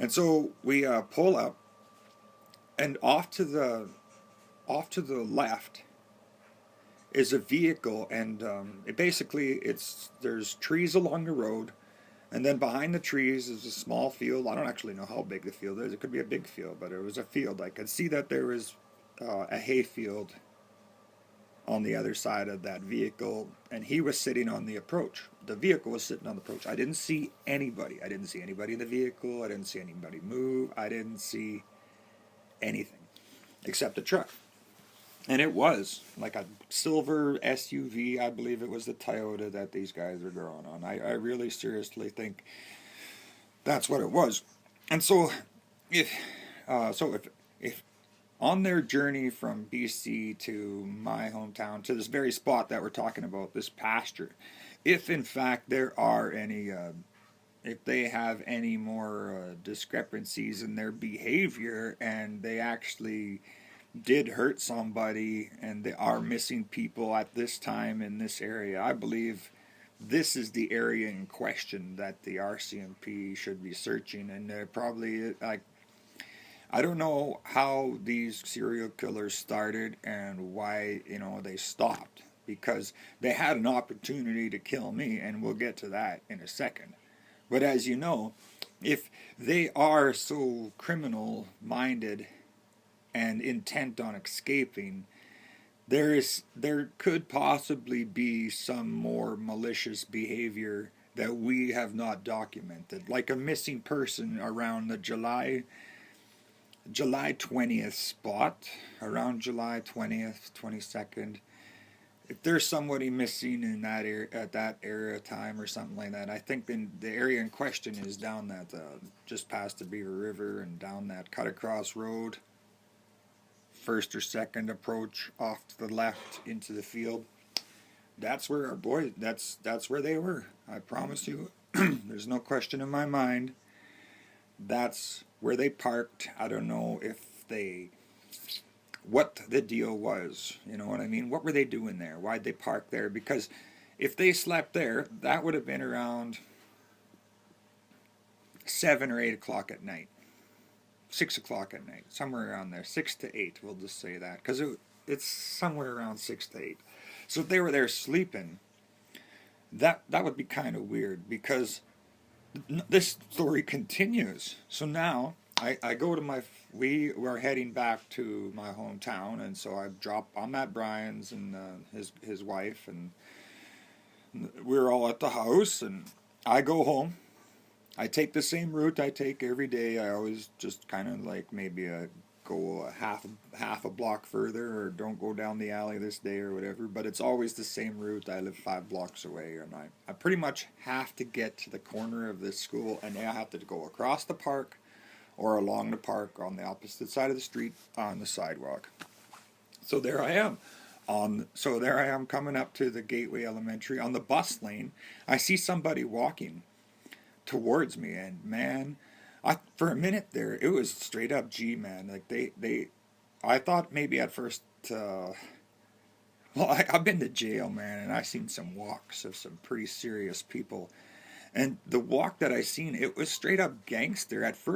And so we pull up, and off to the left is a vehicle, and there's trees along the road, and then behind the trees is a small field. I don't actually know how big the field is. It could be a big field, but it was a field. I could see that there was a hay field on the other side of that vehicle, and he was sitting on the approach. The vehicle was sitting on the approach. I didn't see anybody. I didn't see anybody in the vehicle. I didn't see anybody move. I didn't see anything except a truck. And it was like a silver SUV. I believe it was the Toyota that these guys were going on. I really seriously think that's what it was. And so if if on their journey from BC to my hometown, to this very spot that we're talking about, this pasture, if in fact there are any, if they have any more discrepancies in their behavior, and they actually did hurt somebody and they are missing people at this time in this area, I believe this is the area in question that the RCMP should be searching. And they're probably like, I don't know how these serial killers started and why, they stopped, because they had an opportunity to kill me, and we'll get to that in a second. But as you know, if they are so criminal minded and intent on escaping, there could possibly be some more malicious behavior that we have not documented, like a missing person around the July 20th spot, around July 20th, 22nd. If there's somebody missing in that area at that area time or something like that, I think the area in question is down that just past the Beaver River and down that cut across road, first or second approach off to the left into the field. That's where our boys. That's where they were. I promise you. There's no question in my mind. That's where they parked. I don't know what the deal was. You know what I mean? What were they doing there? Why'd they park there? Because if they slept there, that would have been around 7 or 8 o'clock at night. 6 o'clock at night. Somewhere around there. 6 to 8, we'll just say that. Because it's somewhere around 6 to 8. So if they were there sleeping, that would be kind of weird, because this story continues. So now I go to we were heading back to my hometown, and so I'm at Brian's and his wife, and we're all at the house, and I go home. I take the same route I take every day. I always just kind of like maybe go a half a block further, or don't go down the alley this day or whatever, but it's always the same route. I live 5 blocks away, and I pretty much have to get to the corner of this school, and I have to go across the park or along the park on the opposite side of the street on the sidewalk. So there I am. Coming up to the Gateway Elementary. On the bus lane, I see somebody walking towards me, and man, for a minute there, it was straight up G, man. Like I thought maybe at first, I've been to jail, man, and I've seen some walks of some pretty serious people. And the walk that I seen, it was straight up gangster. At first